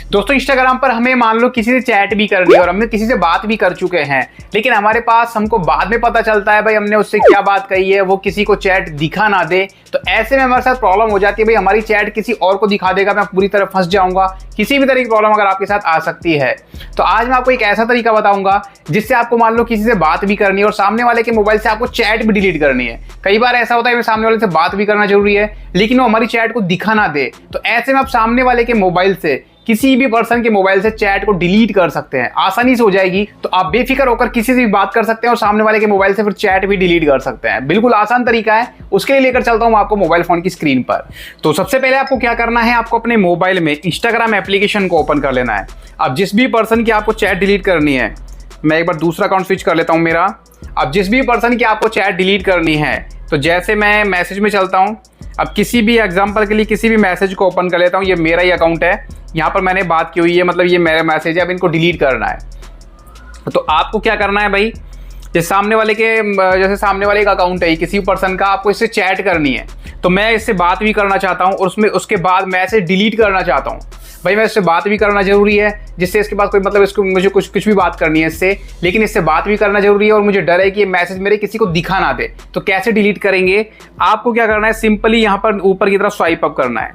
दोस्तों इंस्टाग्राम पर हमें मान लो किसी से चैट भी करनी है और हमने किसी से बात भी कर चुके हैं, लेकिन हमारे पास हमको बाद में पता चलता है भाई हमने उससे क्या बात कही है, वो किसी को चैट दिखा ना दे। तो ऐसे में हमारे साथ प्रॉब्लम हो जाती है, भाई हमारी चैट किसी और को दिखा देगा, मैं पूरी तरह फंस जाऊंगा। किसी भी तरह की प्रॉब्लम अगर आपके साथ आ सकती है तो आज मैं आपको एक ऐसा तरीका बताऊंगा जिससे आपको मान लो किसी से बात भी करनी है और सामने वाले के मोबाइल से आपको चैट भी डिलीट करनी है। कई बार ऐसा होता है सामने वाले से बात भी करना जरूरी है लेकिन वो हमारी चैट को दिखा ना दे, तो ऐसे में आप सामने वाले के मोबाइल से किसी भी पर्सन के मोबाइल से चैट को डिलीट कर सकते हैं, आसानी से हो जाएगी। तो आप बेफिक्र होकर किसी से भी बात कर सकते हैं और सामने वाले के मोबाइल से फिर चैट भी डिलीट कर सकते हैं। बिल्कुल आसान तरीका है, उसके लिए लेकर चलता हूं आपको मोबाइल फोन की स्क्रीन पर। तो सबसे पहले आपको क्या करना है, आपको अपने मोबाइल में इंस्टाग्राम एप्लीकेशन को ओपन कर लेना है। अब जिस भी पर्सन की आपको चैट डिलीट करनी है, मैं एक बार दूसरा अकाउंट स्विच कर लेता हूं मेरा। अब जिस भी पर्सन की आपको चैट डिलीट करनी है, तो जैसे मैं मैसेज में चलता हूं, अब किसी भी एग्जांपल के लिए किसी भी मैसेज को ओपन कर लेता हूं। ये मेरा ही अकाउंट है, यहाँ पर मैंने बात की हुई है, मतलब ये मेरा मैसेज है, अब इनको डिलीट करना है। तो आपको क्या करना है भाई, जैसे सामने वाले का अकाउंट है किसी पर्सन का, आपको इससे चैट करनी है। तो मैं इससे बात भी करना चाहता हूँ और उसके बाद मैसेज डिलीट करना चाहता हूँ। भाई मैं इससे बात भी करना जरूरी है, जिससे इसके बाद कोई मतलब इसको मुझे कुछ भी बात करनी है इससे, लेकिन इससे बात भी करना जरूरी है और मुझे डर है कि ये मैसेज मेरे किसी को दिखा ना दे। तो कैसे डिलीट करेंगे, आपको क्या करना है, सिंपली यहाँ पर ऊपर की तरफ स्वाइप अप करना है।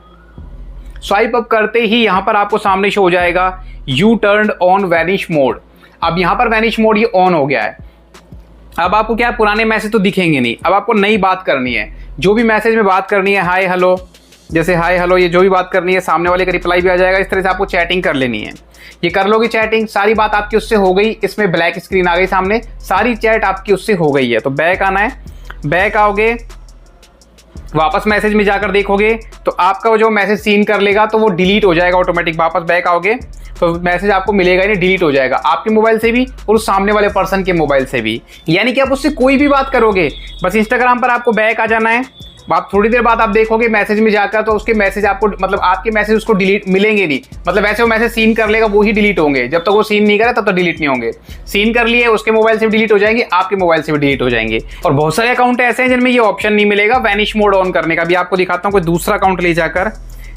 स्वाइप अप करते ही यहाँ पर आपको सामने शो हो जाएगा U turn on vanish mode. अब यहाँ पर वैनिश मोड ये ऑन हो गया है। अब आपको क्या है, पुराने मैसेज तो दिखेंगे नहीं, अब आपको नई बात करनी है। जो भी मैसेज में बात करनी है, हाय हेलो, जैसे हाय हेलो, ये जो भी बात करनी है सामने वाले का रिप्लाई भी आ जाएगा। इस तरह से आपको चैटिंग कर लेनी है। ये कर लोगे चैटिंग, सारी बात आपकी उससे हो गई। इसमें ब्लैक स्क्रीन आ गई सामने, सारी चैट आपकी उससे हो गई है। तो बैक आना है, बैक आओगे, वापस मैसेज में जाकर देखोगे तो आपका वो जो मैसेज सीन कर लेगा तो वो डिलीट हो जाएगा ऑटोमेटिक। वापस बैक आओगे तो मैसेज आपको मिलेगा ही नहीं, डिलीट हो जाएगा आपके मोबाइल से भी और उस सामने वाले पर्सन के मोबाइल से भी। यानी कि आप उससे कोई भी बात करोगे, बस इंस्टाग्राम पर आपको बैक आ जाना है। आप थोड़ी देर बाद आप देखोगे मैसेज में जाकर तो उसके मैसेज आपको मतलब आपके मैसेज उसको डिलीट मिलेंगे नहीं, मतलब वैसे वो मैसेज सीन कर लेगा वो ही डिलीट होंगे। जब तक वो सीन नहीं करे तब तक डिलीट नहीं होंगे। सीन कर लिए उसके मोबाइल से भी डिलीट हो जाएंगे, आपके मोबाइल से भी डिलीट हो जाएंगे। और बहुत सारे अकाउंट ऐसे हैं जिनमें ये ऑप्शन नहीं मिलेगा वैनिश मोड ऑन करने का। भी आपको दिखाता हूँ कोई दूसरा अकाउंट ले जाकर,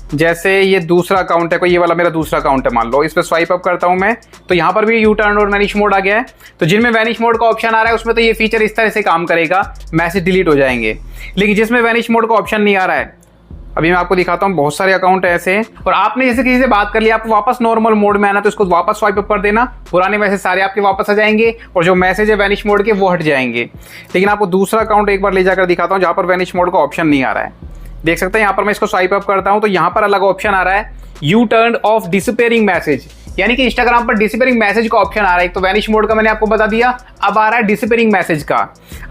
जैसे ये दूसरा अकाउंट है, कोई ये वाला मेरा दूसरा अकाउंट है मान लो, इस पर स्वाइप अप करता हूं मैं, तो यहाँ पर भी यू टर्न और वैनिश मोड आ गया है। तो जिनमें वैनिश मोड का ऑप्शन आ रहा है उसमें तो ये फीचर इस तरह से काम करेगा, मैसेज डिलीट हो जाएंगे। लेकिन जिसमें वैनिश मोड का ऑप्शन नहीं आ रहा है, अभी मैं आपको दिखाता हूँ, बहुत सारे अकाउंट ऐसे हैं। और आपने जैसे किसी से बात कर लिया, आपको वापस नॉर्मल मोड में आना, तो इसको वापस स्वाइप अप कर देना, पुराने मैसेज सारे आपके वापस आ जाएंगे और जो मैसेज है वैनिश मोड के वो हट जाएंगे। लेकिन आपको दूसरा अकाउंट एक बार ले जाकर दिखाता हूँ जहाँ पर वैनिश मोड का ऑप्शन नहीं आ रहा है। देख सकते हैं यहाँ पर मैं इसको स्वाइप अप करता हूं तो यहाँ पर अलग ऑप्शन आ रहा है U turn off disappearing message, यानी कि इंस्टाग्राम पर डिसअपीयरिंग मैसेज का ऑप्शन आ रहा है। तो वैनिश मोड का मैंने आपको बता दिया, अब आ रहा है डिसअपीयरिंग मैसेज का।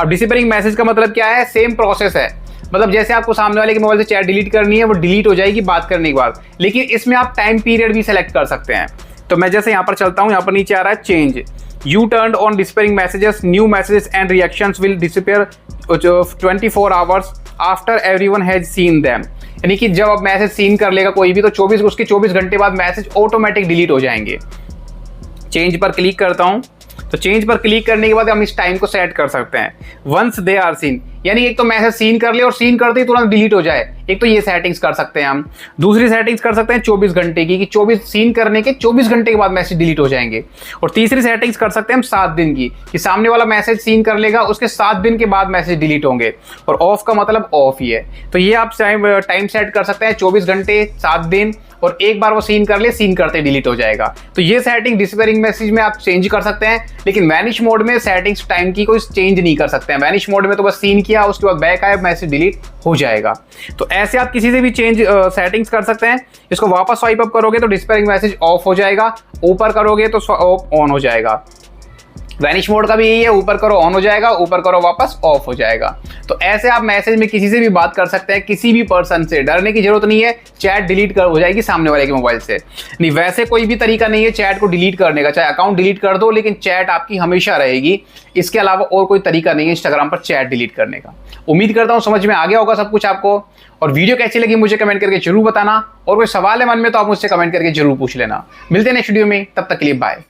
अब डिसअपीयरिंग मैसेज का मतलब क्या है, सेम प्रोसेस है, मतलब जैसे आपको सामने वाले के मोबाइल से चैट डिलीट करनी है वो डिलीट हो जाएगी बात करने के बाद, लेकिन इसमें आप टाइम पीरियड भी सेलेक्ट कर सकते हैं। तो मैं जैसे यहाँ पर चलता हूँ, यहाँ पर नीचे आ रहा है change U turn on disappearing messages, new messages and reactions will disappear 24 hours after everyone has seen them. यानी कि जब अब मैसेज सीन कर लेगा कोई भी तो 24 घंटे बाद मैसेज ऑटोमेटिक डिलीट हो जाएंगे। चेंज पर क्लिक करता हूं, तो चेंज पर क्लिक करने के बाद हम इस टाइम को सेट कर सकते हैं वंस दे आर सीन, यानी एक तो मैसेज सीन कर ले और सीन करते ही तुरंत डिलीट हो जाए। एक तो ये सेटिंग्स कर सकते हैं हम। दूसरी सेटिंग्स कर सकते हैं 24 घंटे की, कि 24 सीन करने के 24 घंटे के बाद मैसेज डिलीट हो जाएंगे। और तीसरी सेटिंग्स कर सकते हैं हम 7 दिन की, कि सामने वाला मैसेज सीन कर लेगा उसके 7 दिन के बाद मैसेज डिलीट होंगे। और ऑफ का मतलब ऑफ ही है। तो ये आप टाइम सेट कर सकते हैं 24 घंटे, 7 दिन, और एक बार वो सीन कर ले, सीन करते डिलीट हो जाएगा। तो ये सेटिंग डिसअपीयरिंग मैसेज में आप चेंज कर सकते हैं, लेकिन वैनिश मोड में सेटिंग्स टाइम की कोई चेंज नहीं कर सकते हैं। वैनिश मोड में तो बस सीन किया, उसके बाद बैक आया, मैसेज डिलीट हो जाएगा। तो ऐसे आप किसी से भी चेंज सेटिंग्स कर सकते हैं। इसको वापस स्वाइप अप करोगे तो डिसअपीयरिंग मैसेज ऑफ हो जाएगा, ऊपर करोगे तो ऑन हो जाएगा। वैनिश मोड का भी यही है, ऊपर करो ऑन हो जाएगा, ऊपर करो वापस ऑफ हो जाएगा। तो ऐसे आप मैसेज में किसी से भी बात कर सकते हैं, किसी भी पर्सन से। डरने की जरूरत नहीं है, चैट डिलीट हो जाएगी सामने वाले के मोबाइल से। नहीं, वैसे कोई भी तरीका नहीं है चैट को डिलीट करने का। चाहे अकाउंट डिलीट कर दो लेकिन चैट आपकी हमेशा रहेगी। इसके अलावा और कोई तरीका नहीं है इंस्टाग्राम पर चैट डिलीट करने का। उम्मीद करता हूं समझ में आ गया होगा सब कुछ आपको। और वीडियो कैसी लगी मुझे कमेंट करके जरूर बताना, और कोई सवाल है मन में तो आप मुझसे कमेंट करके जरूर पूछ लेना। मिलते हैं नेक्स्ट वीडियो में, तब तक के लिए बाय।